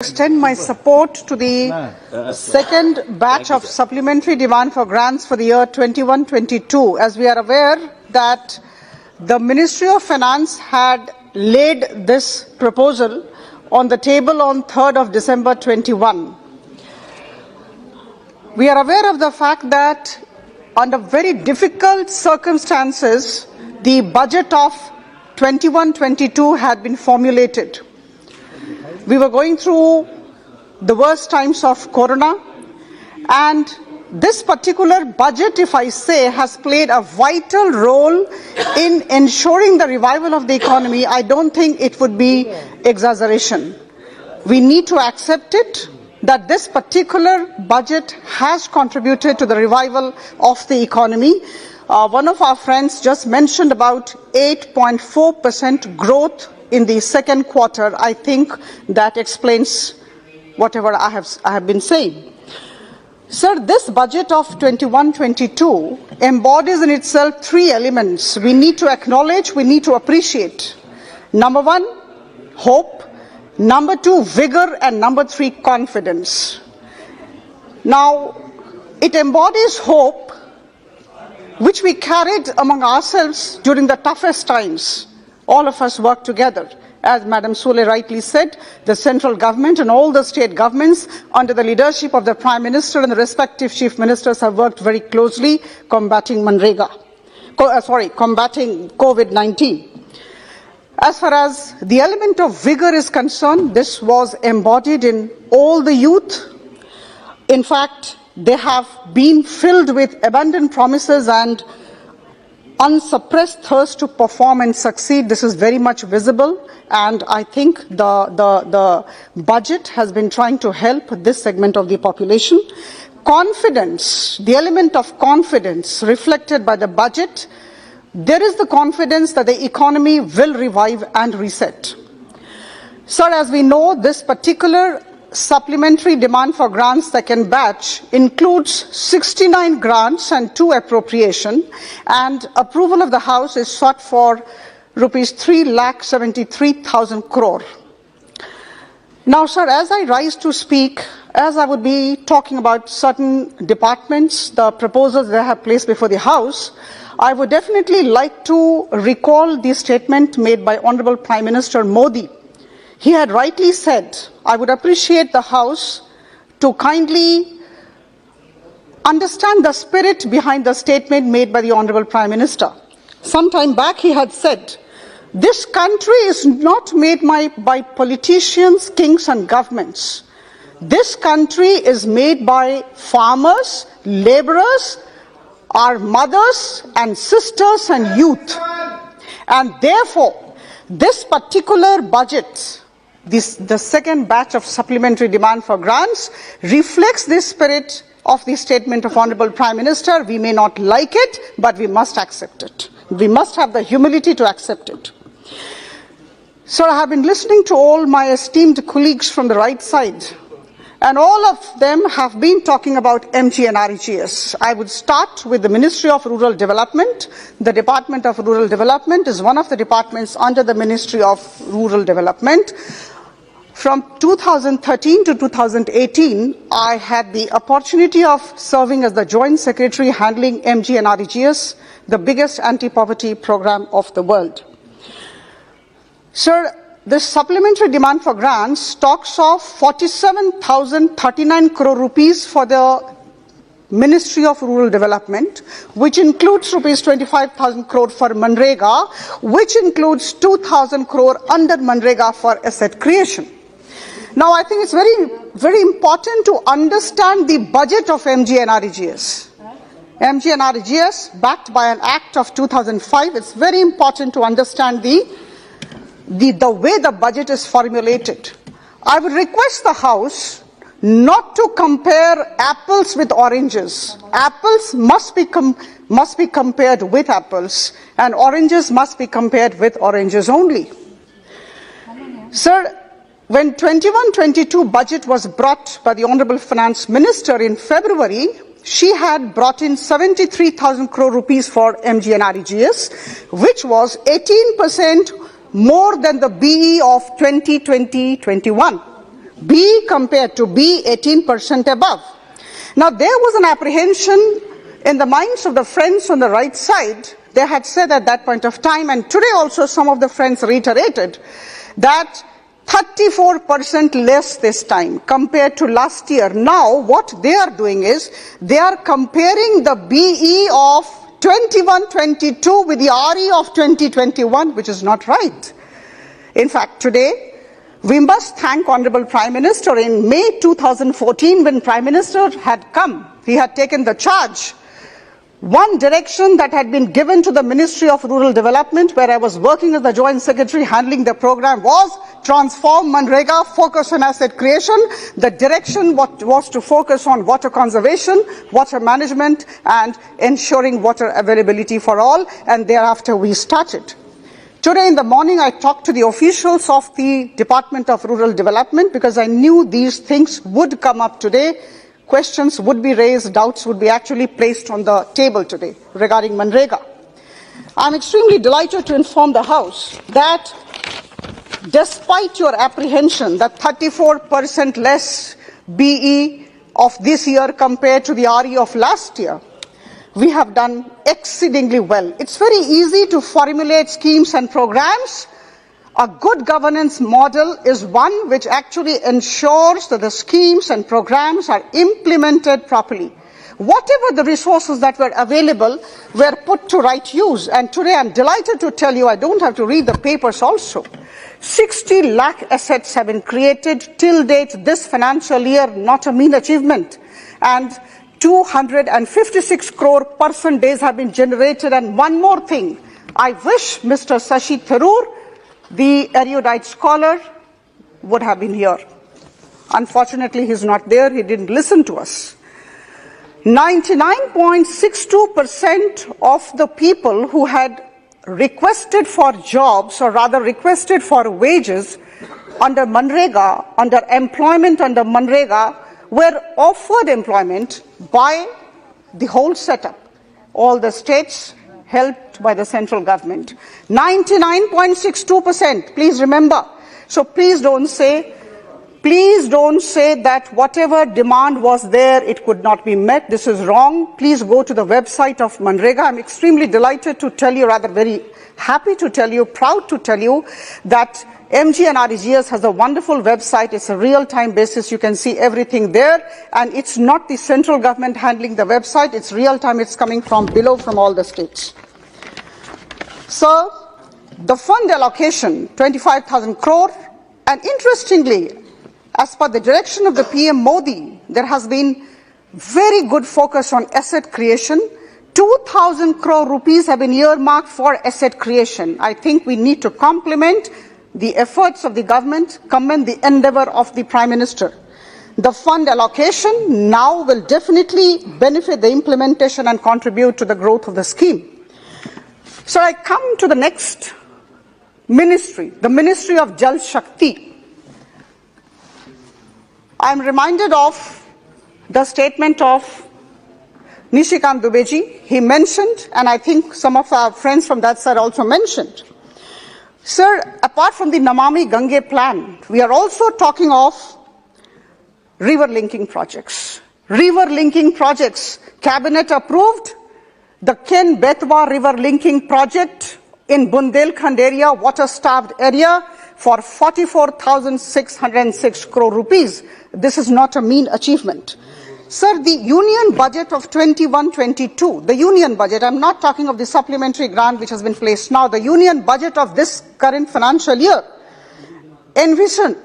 Extend my support to the second batch of supplementary demand for grants for the year 21-22. As we are aware that the Ministry of Finance had laid this proposal on the table on 3rd of December 21. We are aware of the fact that under very difficult circumstances, the budget of 21-22 had been formulated. We were going through the worst times of Corona, and this particular budget, if I say, has played a vital role in ensuring the revival of the economy. I don't think it would be exaggeration. We need to accept it, that this particular budget has contributed to the revival of the economy. One of our friends just mentioned about 8.4% growth in the second quarter. I think that explains whatever I have been saying. Sir, this budget of 21-22 embodies in itself three elements we need to acknowledge, we need to appreciate. Number one, hope. Number two, vigor. And number three, confidence. Now, it embodies hope, which we carried among ourselves during the toughest times. All of us work together. As Madam Sule rightly said, the central government and all the state governments under the leadership of the Prime Minister and the respective chief ministers have worked very closely combating combating COVID-19. As far as the element of vigor is concerned, this was embodied in all the youth. In fact, they have been filled with abundant promises and unsuppressed thirst to perform and succeed. This is very much visible, and I think the budget has been trying to help this segment of the population. Confidence, the element of confidence reflected by the budget, there is the confidence that the economy will revive and reset. Sir, as we know, this particular supplementary demand for grants second batch includes 69 grants and 2 appropriation, and approval of the House is sought for rupees 3,73,000 crore. Now, sir, as I rise to speak, as I would be talking about certain departments, the proposals that I have placed before the House, I would definitely like to recall the statement made by Honorable Prime Minister Modi. He had rightly said, I would appreciate the House to kindly understand the spirit behind the statement made by the Honorable Prime Minister. Some time back he had said, this country is not made by politicians, kings and governments. This country is made by farmers, laborers, our mothers and sisters and youth. And therefore, this particular budget, the second batch of supplementary demand for grants, reflects the spirit of the statement of Honorable Prime Minister. We may not like it, but we must accept it. We must have the humility to accept it. So I have been listening to all my esteemed colleagues from the right side, and all of them have been talking about MGNREGS. I would start with the Ministry of Rural Development. The Department of Rural Development is one of the departments under the Ministry of Rural Development. From 2013 to 2018, I had the opportunity of serving as the Joint Secretary handling MGNREGS, the biggest anti-poverty program of the world. Sir, this supplementary demand for grants talks of 47,039 crore rupees for the Ministry of Rural Development, which includes rupees 25,000 crore for Manrega, which includes 2,000 crore under Manrega for asset creation. Now, I think it's very important to understand the budget of MGNREGS. MGNREGS, backed by an act of 2005, it's very important to understand the way the budget is formulated. I would request the House not to compare apples with oranges. Apples must be compared with apples, and oranges must be compared with oranges only. Sir, when 21-22 budget was brought by the Honorable Finance Minister in February, she had brought in 73,000 crore rupees for MGNREGS, which was 18% more than the BE of 2020-21. B compared to B, 18% above. Now, there was an apprehension in the minds of the friends on the right side. They had said at that point of time, and today also some of the friends reiterated, that 34% less this time compared to last year. Now, what they are doing is, they are comparing the BE of 21-22 with the RE of 2021, which is not right. In fact, today, we must thank Honorable Prime Minister. In May 2014, when Prime Minister had come, he had taken the charge. One direction that had been given to the Ministry of Rural Development, where I was working as the Joint Secretary handling the program, was transform Manrega, focus on asset creation. The direction was to focus on water conservation, water management, and ensuring water availability for all, and thereafter we started. Today in the morning, I talked to the officials of the Department of Rural Development because I knew these things would come up today. Questions would be raised, doubts would be actually placed on the table today regarding Manrega. I'm extremely delighted to inform the House that despite your apprehension that 34% less BE of this year compared to the RE of last year, we have done exceedingly well. It's very easy to formulate schemes and programs. A good governance model is one which actually ensures that the schemes and programs are implemented properly. Whatever the resources that were available were put to right use. And today I'm delighted to tell you, I don't have to read the papers also. 60 lakh assets have been created till date this financial year, not a mean achievement. And 256 crore person days have been generated. And one more thing, I wish Mr. Shashi Tharoor, the erudite scholar, would have been here. Unfortunately, he's not there. He didn't listen to us. 99.62% of the people who had requested for jobs, or rather requested for wages under Manrega, under employment under Manrega, were offered employment by the whole setup. All the states helped by the central government. 99.62%, please remember. So please don't say that whatever demand was there, it could not be met. This is wrong. Please go to the website of Manrega. I'm extremely delighted to tell you, rather very happy to tell you, proud to tell you that MGNREGS has a wonderful website. It's a real-time basis. You can see everything there. And it's not the central government handling the website. It's real-time. It's coming from below, from all the states. So, the fund allocation, 25,000 crore. And interestingly, as per the direction of the PM Modi, there has been very good focus on asset creation. 2,000 crore rupees have been earmarked for asset creation. I think we need to compliment the efforts of the government, commend the endeavor of the Prime Minister. The fund allocation now will definitely benefit the implementation and contribute to the growth of the scheme. So I come to the next ministry, the Ministry of Jal Shakti. I am reminded of the statement of Nishikant Dubeji. He mentioned, and I think some of our friends from that side also mentioned, sir, apart from the Namami Gange plan, we are also talking of river linking projects. River linking projects, Cabinet approved the Ken Betwa river linking project in Bundelkhand area, water-starved area, for 44,606 crore rupees. This is not a mean achievement. Sir, the union budget of 21-22, the union budget, I'm not talking of the supplementary grant which has been placed now, the union budget of this current financial year envisioned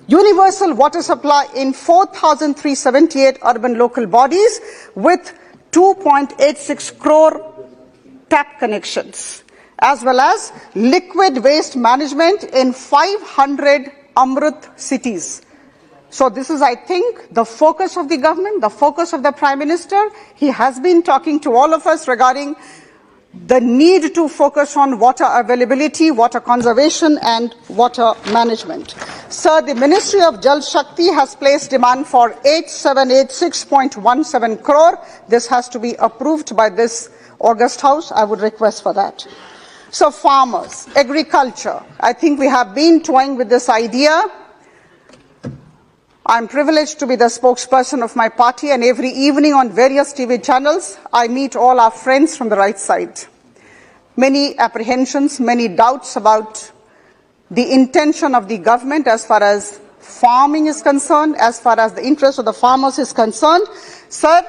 universal water supply in 4,378 urban local bodies with 2.86 crore tap connections, as well as liquid waste management in 500 Amrit cities. So this is, I think, the focus of the government, the focus of the Prime Minister. He has been talking to all of us regarding the need to focus on water availability, water conservation, and water management. Sir, the Ministry of Jal Shakti has placed demand for 8786.17 crore. This has to be approved by this August House. I would request for that. So farmers, agriculture, I think we have been toying with this idea. I'm privileged to be the spokesperson of my party, and every evening on various TV channels, I meet all our friends from the right side. Many apprehensions, many doubts about the intention of the government as far as farming is concerned, as far as the interest of the farmers is concerned. Sir,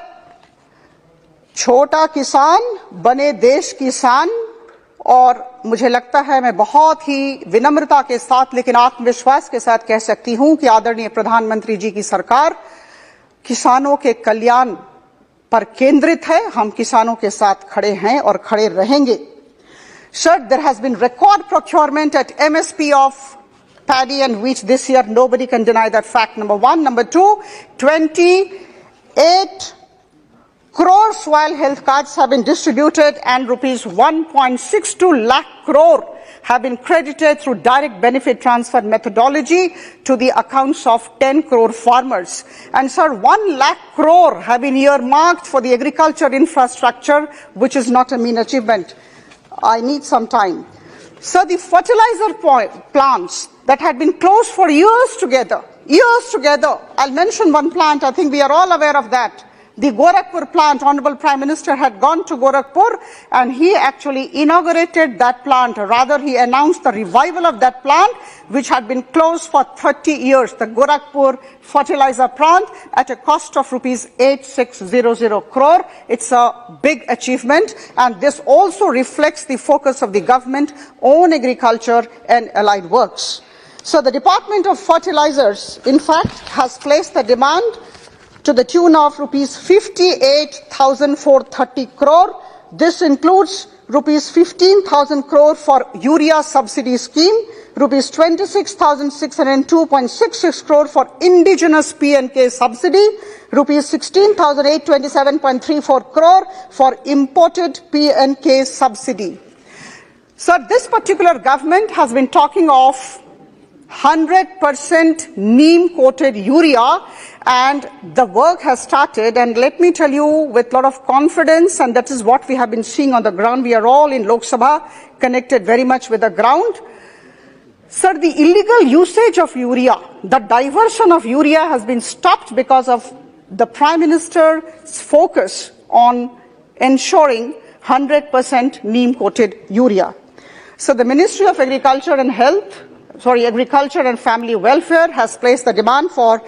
छोटा किसान बने देश किसान, और मुझे लगता है मैं बहुत ही विनम्रता के साथ लेकिन आत्मविश्वास के साथ कह सकती हूं कि आदरणीय प्रधानमंत्री जी की सरकार किसानों के कल्याण पर केंद्रित है। हम किसानों के साथ खड़े हैं और खड़े रहेंगे। Sir, there has been record procurement at MSP of paddy and wheat this year. Nobody can deny that fact, number one. Number two, 28 crore soil health cards have been distributed and rupees 1.62 lakh crore have been credited through direct benefit transfer methodology to the accounts of 10 crore farmers. And sir, 1 lakh crore have been earmarked for the agriculture infrastructure, which is not a mean achievement. I need some time. Sir, the fertilizer plants that had been closed for years together, I'll mention one plant, I think we are all aware of that. The Gorakhpur plant, Honorable Prime Minister had gone to Gorakhpur and he actually inaugurated that plant. Rather, he announced the revival of that plant, which had been closed for 30 years, the Gorakhpur fertilizer plant, at a cost of rupees 8600 crore. It's a big achievement, and this also reflects the focus of the government on agriculture and allied works. So the Department of Fertilizers, in fact, has placed the demand to the tune of rupees 58,430 crore. This includes rupees 15,000 crore for urea subsidy scheme, rupees 26,602.66 crore for indigenous P&K subsidy, rupees 16,827.34 crore for imported P&K subsidy. Sir, this particular government has been talking of 100% neem-coated urea, and the work has started, and let me tell you with a lot of confidence, and that is what we have been seeing on the ground. We are all in Lok Sabha connected very much with the ground. Sir, the illegal usage of urea, the diversion of urea has been stopped because of the Prime Minister's focus on ensuring 100% neem-coated urea. So the Ministry of Agriculture and Family Welfare has placed the demand for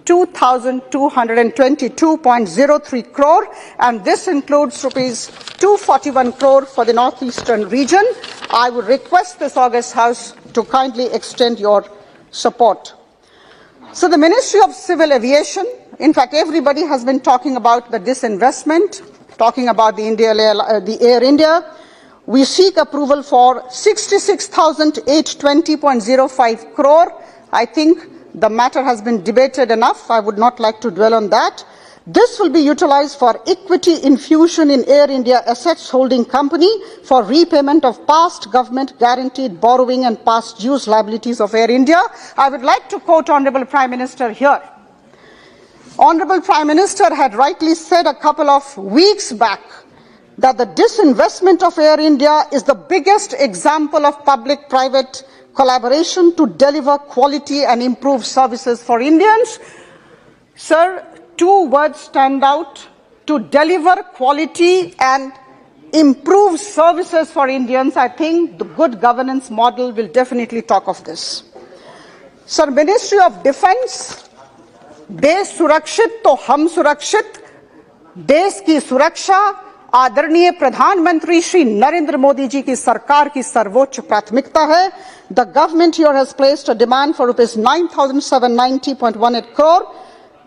2,222.03 crore, and this includes rupees 241 crore for the northeastern region. I would request this August House to kindly extend your support. So the Ministry of Civil Aviation, in fact, everybody has been talking about the disinvestment, talking about the Air India. We seek approval for 66,820.05 crore. I think the matter has been debated enough. I would not like to dwell on that. This will be utilized for equity infusion in Air India Assets Holding Company for repayment of past government guaranteed borrowing and past dues liabilities of Air India. I would like to quote Honorable Prime Minister here. Honorable Prime Minister had rightly said a couple of weeks back that the disinvestment of Air India is the biggest example of public-private collaboration to deliver quality and improve services for Indians. Sir, two words stand out: to deliver quality and improve services for Indians. I think the good governance model will definitely talk of this. Sir, Ministry of Defence, देश सुरक्षित तो हम सुरक्षित, देश की सुरक्षा आदरणीय प्रधानमंत्री श्री नरेंद्र मोदी जी की सरकार की सर्वोच्च प्राथमिकता है. The government here has placed a demand for rupees 9,790.18 crore.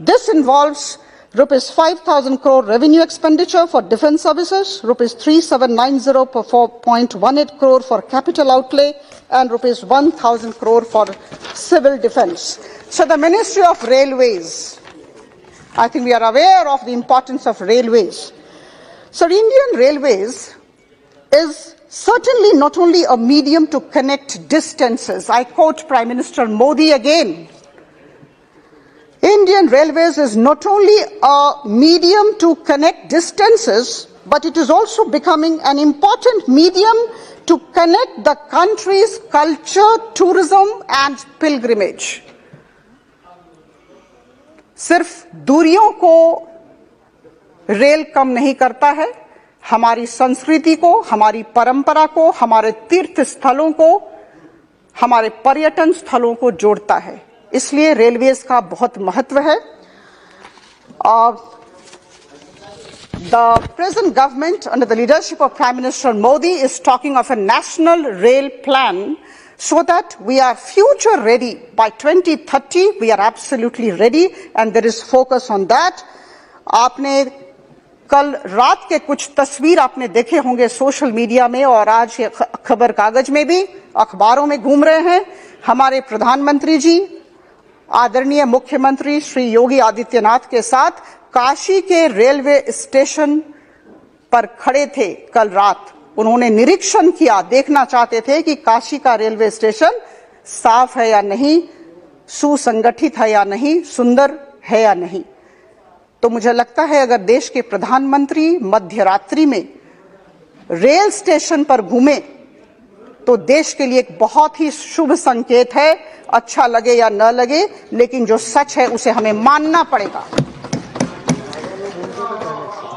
This involves rupees 5,000 crore revenue expenditure for defence services, rupees 3,790.18 crore for capital outlay, and rupees 1,000 crore for civil defence. So the Ministry of Railways, I think we are aware of the importance of railways. So Indian Railways is certainly not only a medium to connect distances. I quote Prime Minister Modi again. Indian Railways is not only a medium to connect distances, but it is also becoming an important medium to connect the country's culture, tourism and pilgrimage. सिर्फ दूरियों को rail cum नहीं करता है, हमारी संस्कृति को, हमारी परंपरा को, हमारे तीर्थ स्थलों को, हमारे पर्यटन स्थलों को जोड़ता है। इसलिए रेलवेज का बहुत महत्व है। The present government under the leadership of Prime Minister Modi is talking of a national rail plan so that we are future ready. By 2030 we are absolutely ready and there is focus on that. आपने कल रात के कुछ तस्वीर आपने देखे होंगे social media में और आज खबर कागज में भी, अखबारों में घूम रहे हैं। हमारे प्रधानमंत्री जी आदरणीय मुख्यमंत्री श्री योगी आदित्यनाथ के साथ काशी के रेलवे स्टेशन पर खड़े थे कल रात। उन्होंने निरीक्षण किया, देखना चाहते थे कि काशी का रेलवे स्टेशन साफ है या नहीं, सुसंगठित है या नहीं, सुंदर है या नहीं। तो मुझे लगता है अगर देश के प्रधानमंत्री मध्य रात्रि में रेल स्टेशन पर घूमे तो देश के लिए एक बहुत ही शुभ संकेत है। अच्छा लगे या न लगे, लेकिन जो सच है उसे हमें मानना पड़ेगा।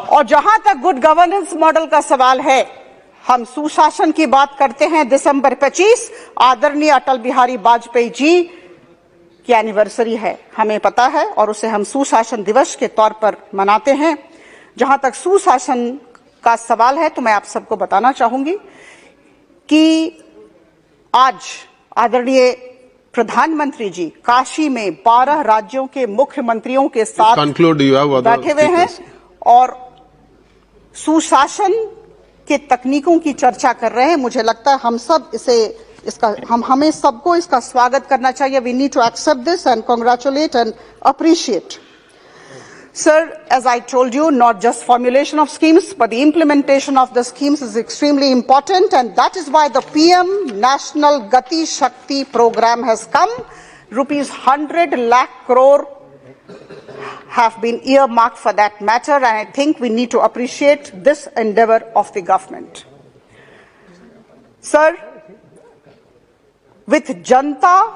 और जहां तक गुड गवर्नेंस मॉडल का सवाल है, हम सुशासन की बात करते हैं। दिसंबर 25 आदरणीय अटल बिहारी वाजपेयी जी की एनिवर्सरी है, हमें पता है, और उसे हम सुशासन दिवस के तौर पर मनाते हैं। जहां तक सुशासन का सवाल है तो मैं आप सबको बताना चाहूंगी कि आज आदरणीय प्रधानमंत्री जी काशी में 12 राज्यों के मुख्यमंत्रियों के साथ बैठे हुए हैं और सुशासन के तकनीकों की चर्चा कर रहे हैं। मुझे लगता है हम सब हमें सबको इसका स्वागत करना चाहिए। We need to accept this and congratulate and appreciate. Sir, as I told you, not just formulation of schemes, but the implementation of the schemes is extremely important, and that is why the PM National Gati Shakti program has come. Rupees 100 lakh crore have been earmarked for that matter, and I think we need to appreciate this endeavor of the government. Sir, with Janta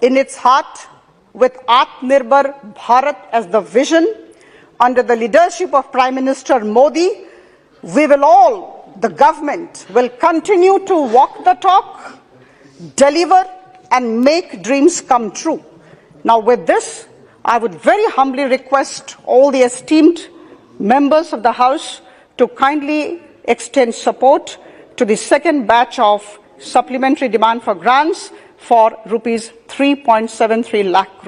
in its heart, with Atmanirbhar Bharat as the vision, under the leadership of Prime Minister Modi, we will all, the government, will continue to walk the talk, deliver and make dreams come true. Now with this, I would very humbly request all the esteemed members of the House to kindly extend support to the second batch of supplementary demand for grants for rupees 3.73 lakh crore.